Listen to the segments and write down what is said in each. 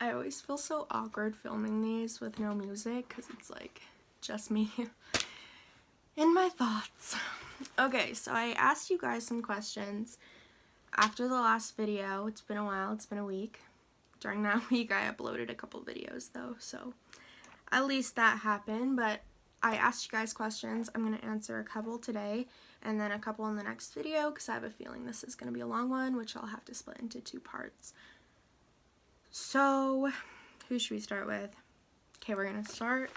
I always feel so awkward filming these with no music because it's like just me in my thoughts. Okay, so I asked you guys some questions after the last video. It's been a while, it's been a week. During that week I uploaded a couple videos though, so at least that happened. But I asked you guys questions. I'm going to answer a couple today and then a couple in the next video because I have a feeling this is going to be a long one, which I'll have to split into 2 parts. So, who should we start with? Okay, we're going to start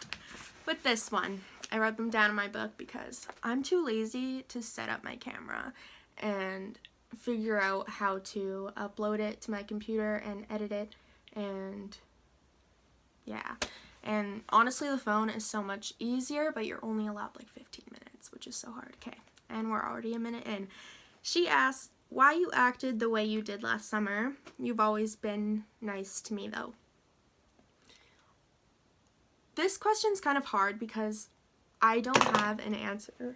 with this one. I wrote them down in my book because I'm too lazy to set up my camera and figure out how to upload it to my computer and edit it, and yeah. And honestly, the phone is so much easier, but you're only allowed like 15 minutes, which is so hard. Okay, and we're already a minute in. She asked why you acted the way you did last summer. You've always been nice to me though. This question's kind of hard because I don't have an answer.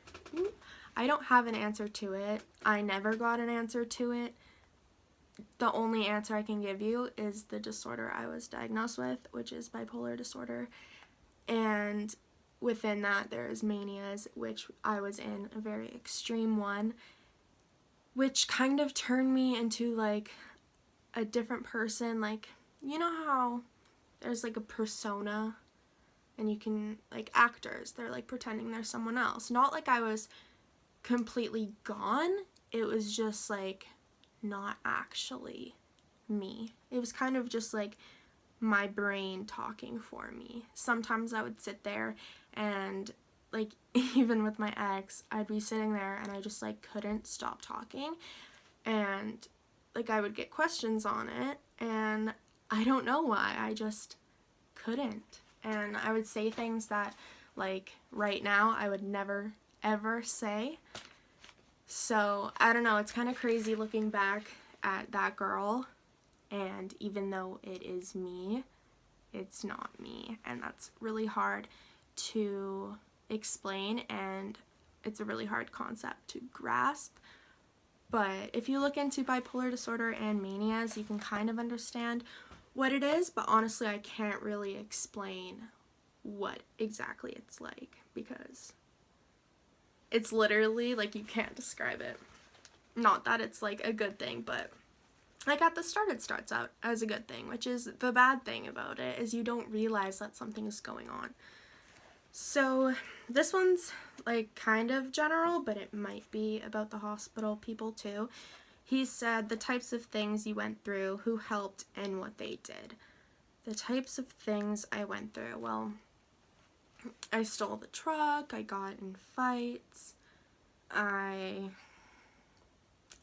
I don't have an answer to it. I never got an answer to it. The only answer I can give you is the disorder I was diagnosed with, which is bipolar disorder. And within that there is manias, which I was in a very extreme one, which kind of turned me into like a different person. Like, you know how there's like a persona and you can, like actors, they're like pretending they're someone else. Not like I was completely gone, it was just like not actually me. It was kind of just like my brain talking for me. Sometimes I would sit there and like even with my ex, I'd be sitting there and I just like couldn't stop talking, and like I would get questions on it and I don't know why, I just couldn't. And I would say things that like right now I would never ever say. So I don't know, it's kind of crazy looking back at that girl, and even though it is me, it's not me, and that's really hard to explain, and it's a really hard concept to grasp. But if you look into bipolar disorder and manias, you can kind of understand what it is, but honestly I can't really explain what exactly it's like because it's literally like you can't describe it. Not that it's like a good thing, but like at the start it starts out as a good thing, which is the bad thing about it is you don't realize that something is going on. So this one's like kind of general, but it might be about the hospital people too. He said the types of things you went through, who helped, and what they did. The types of things I went through, well, I stole the truck, I got in fights, I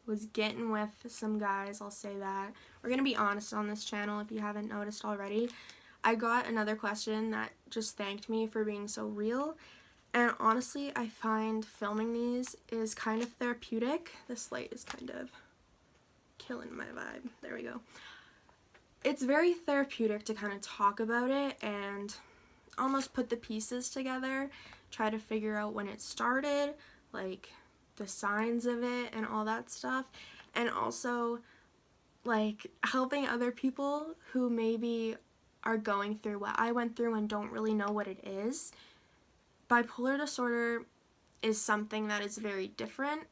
was getting with some guys, I'll say that. We're gonna be honest on this channel if you haven't noticed already. I got another question that just thanked me for being so real, and honestly I find filming these is kind of therapeutic. This light is kind of killing my vibe. There we go. It's very therapeutic to kind of talk about it and almost put the pieces together, try to figure out when it started, like the signs of it and all that stuff, and also like helping other people who maybe are going through what I went through and don't really know what it is. Bipolar disorder is something that is very different.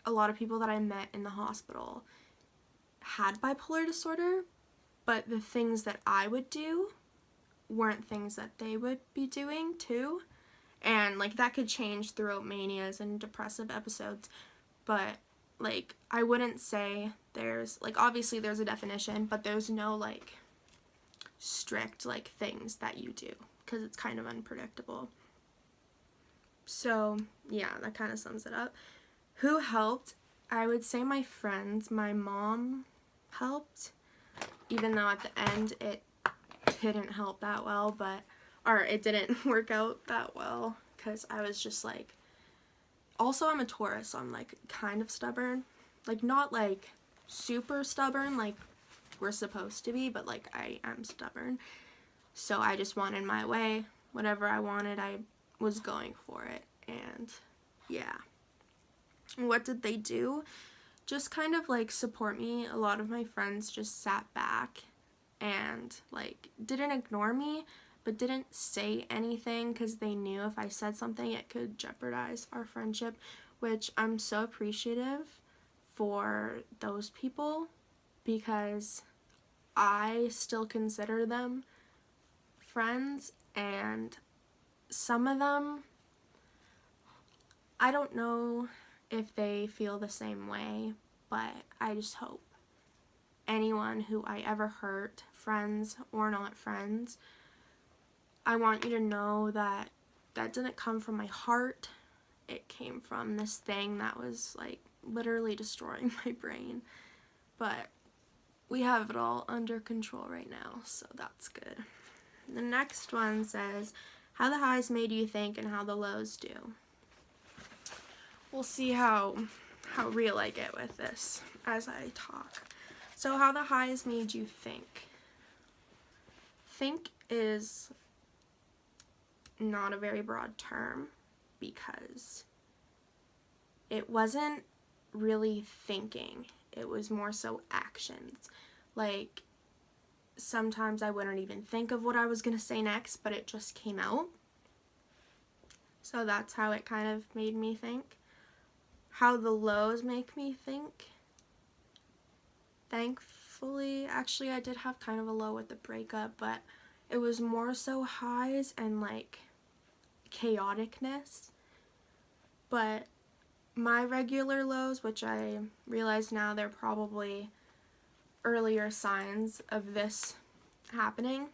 A lot of people that I met in the hospital had bipolar disorder, but the things that I would do weren't things that they would be doing too. And like that could change throughout manias and depressive episodes, but like I wouldn't say there's like, obviously there's a definition, but there's no like strict like things that you do because it's kind of unpredictable. So yeah, that kind of sums it up. Who helped? I would say my friends. My mom helped, even though at the end it didn't help that well, but or it didn't work out that well because I was just like, also I'm a Taurus, so I'm like kind of stubborn, like not like super stubborn like we're supposed to be, but like I am stubborn, so I just wanted my way. Whatever I wanted, I was going for it. And yeah, what did they do? Just kind of like support me. A lot of my friends just sat back and like didn't ignore me, but didn't say anything because they knew if I said something it could jeopardize our friendship, which I'm so appreciative for those people because I still consider them friends, and some of them, I don't know if they feel the same way, but I just hope anyone who I ever hurt, friends or not friends, I want you to know that that didn't come from my heart. It came from this thing that was like literally destroying my brain. But we have it all under control right now, so that's good. The next one says, how the highs made you think and how the lows do. We'll see how real I get with this as I talk. So how the highs made you think. Think is not a very broad term because it wasn't really thinking. It was more so actions. Like, sometimes I wouldn't even think of what I was going to say next, but it just came out. So that's how it kind of made me think. How the lows make me think. Thankfully, actually, I did have kind of a low with the breakup, but it was more so highs and like chaoticness. But my regular lows, which I realize now they're probably earlier signs of this happening.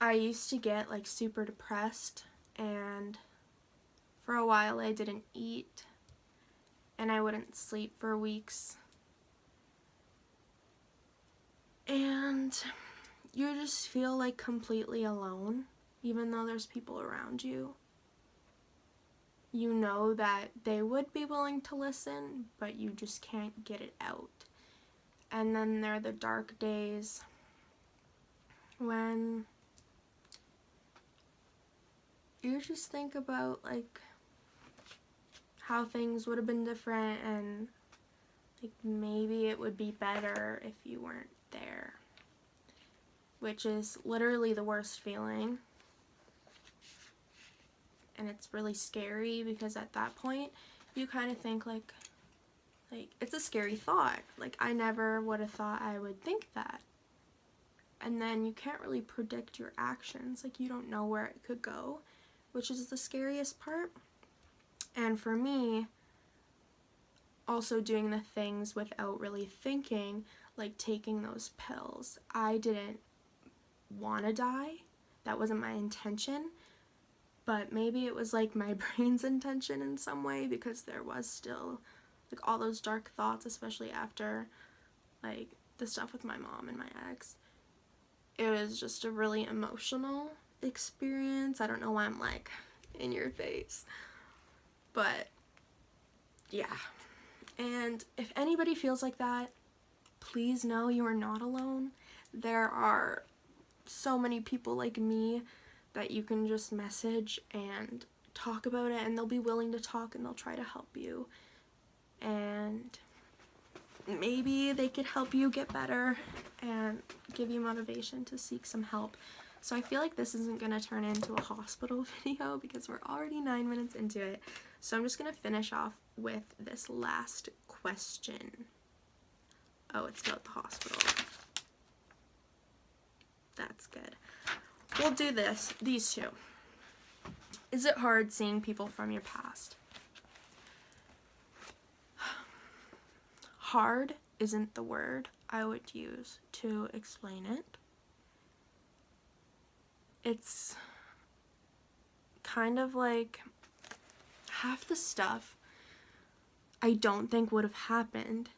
I used to get like super depressed, and for a while I didn't eat and I wouldn't sleep for weeks. And you just feel like completely alone, even though there's people around you. You know that they would be willing to listen, but you just can't get it out. And then there are the dark days when you just think about like how things would have been different and like maybe it would be better if you weren't there, which is literally the worst feeling. And it's really scary because at that point you kind of think like it's a scary thought. Like, I never would have thought I would think that. And then you can't really predict your actions. Like, you don't know where it could go, which is the scariest part. And for me, also doing the things without really thinking, like taking those pills. I didn't want to die. That wasn't my intention. But maybe it was like my brain's intention in some way, because there was still like all those dark thoughts, especially after like the stuff with my mom and my ex. It was just a really emotional experience. I don't know why I'm like in your face, but yeah. And if anybody feels like that, please know you are not alone. There are so many people like me that you can just message and talk about it, and they'll be willing to talk and they'll try to help you. And maybe they could help you get better and give you motivation to seek some help. So I feel like this isn't going to turn into a hospital video because we're already 9 minutes into it. So I'm just going to finish off with this last question. Oh, it's about the hospital. That's good. We'll do these two. Is it hard seeing people from your past? Hard isn't the word I would use to explain it. It's kind of like half the stuff I don't think would have happened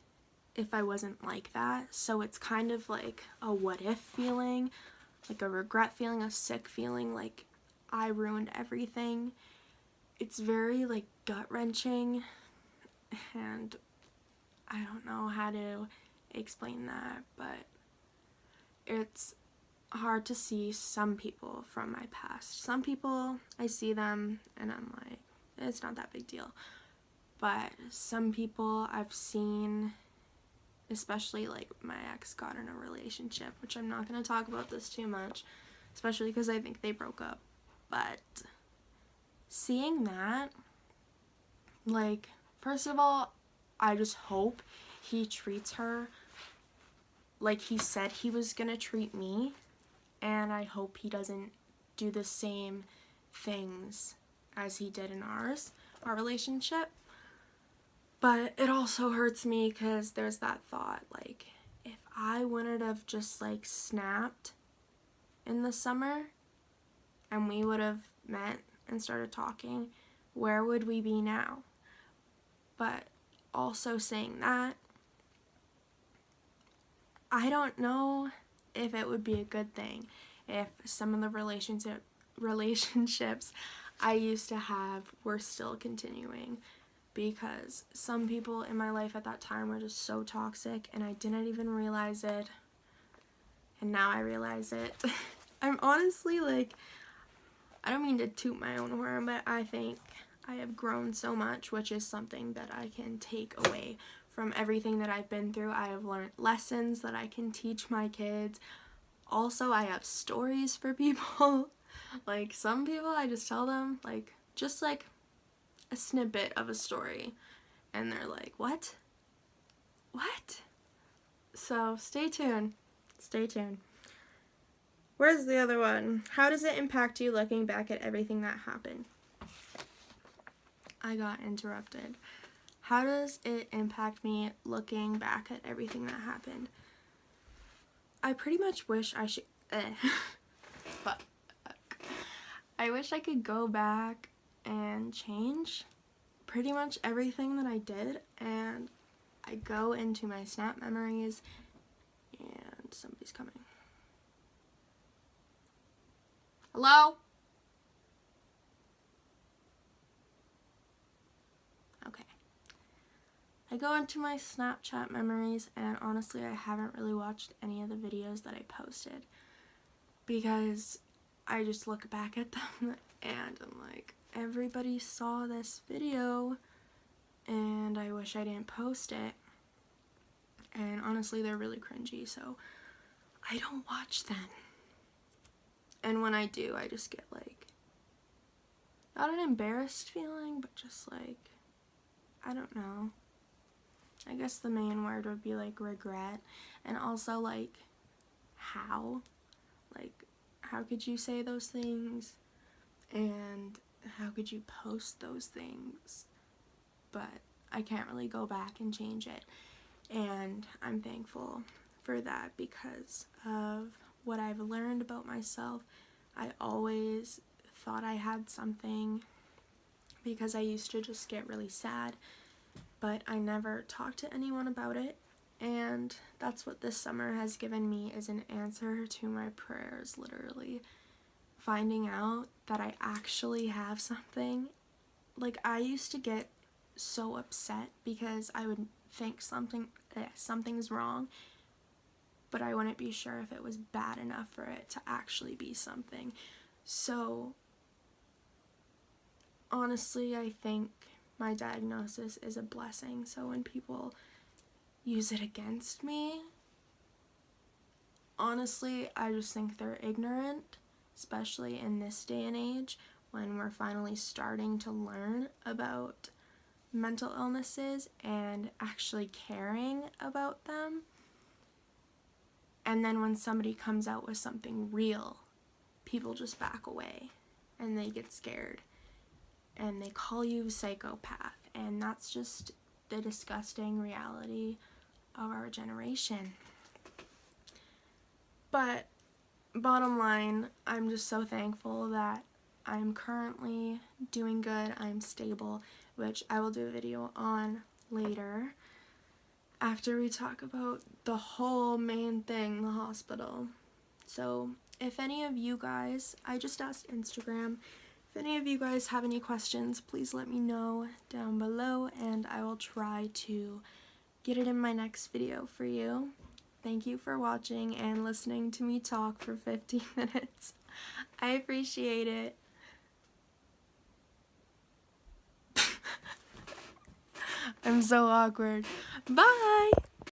if I wasn't like that. So it's kind of like a what if feeling, like a regret feeling, a sick feeling, like I ruined everything. It's very like gut-wrenching, and I don't know how to explain that, but it's hard to see some people from my past. Some people, I see them and I'm like, it's not that big deal. But some people I've seen especially like my ex got in a relationship, which I'm not going to talk about this too much, especially because I think they broke up. But seeing that, like, first of all, I just hope he treats her like he said he was gonna treat me, and I hope he doesn't do the same things as he did in our relationship. But it also hurts me because there's that thought, like, if I wouldn't have just, like, snapped in the summer and we would have met and started talking, where would we be now? But also saying that, I don't know if it would be a good thing if some of the relationships I used to have were still continuing, because some people in my life at that time were just so toxic and I didn't even realize it, and now I realize it. I'm honestly, like, I don't mean to toot my own horn, but I think I have grown so much, which is something that I can take away from everything that I've been through. I have learned lessons that I can teach my kids. Also, I have stories for people. Like, some people, I just tell them, like, just like a snippet of a story, and they're like, what? What? So, stay tuned. Stay tuned. Where's the other one? How does it impact you looking back at everything that happened? I got interrupted. How does it impact me looking back at everything that happened? I pretty much wish I should... Fuck. I wish I could go back and change pretty much everything that I did, and I go into my Snap memories, and somebody's coming. Hello? Okay. I go into my Snapchat memories, and honestly, I haven't really watched any of the videos that I posted, because I just look back at them and I'm like, everybody saw this video and I wish I didn't post it. And honestly, they're really cringy, so I don't watch them. And when I do, I just get, like, not an embarrassed feeling, but just like, I don't know. I guess the main word would be, like, regret. And also, like, how? Like, how could you say those things? And how could you post those things? But I can't really go back and change it. And I'm thankful for that because of what I've learned about myself. I always thought I had something because I used to just get really sad, but I never talked to anyone about it. And that's what this summer has given me, is an answer to my prayers, literally. Finding out that I actually have something. Like, I used to get so upset because I would think something's wrong, but I wouldn't be sure if it was bad enough for it to actually be something. So, honestly, I think my diagnosis is a blessing. So when people use it against me, honestly, I just think they're ignorant, especially in this day and age when we're finally starting to learn about mental illnesses and actually caring about them. And then when somebody comes out with something real, people just back away and they get scared and they call you a psychopath, and that's just the disgusting reality of our generation. But bottom line, I'm just so thankful that I'm currently doing good. I'm stable, which I will do a video on later after we talk about the whole main thing, the hospital. So if any of you guys, I just asked Instagram, if any of you guys have any questions, please let me know down below and I will try to get it in my next video for you. Thank you for watching and listening to me talk for 15 minutes. I appreciate it. I'm so awkward. Bye!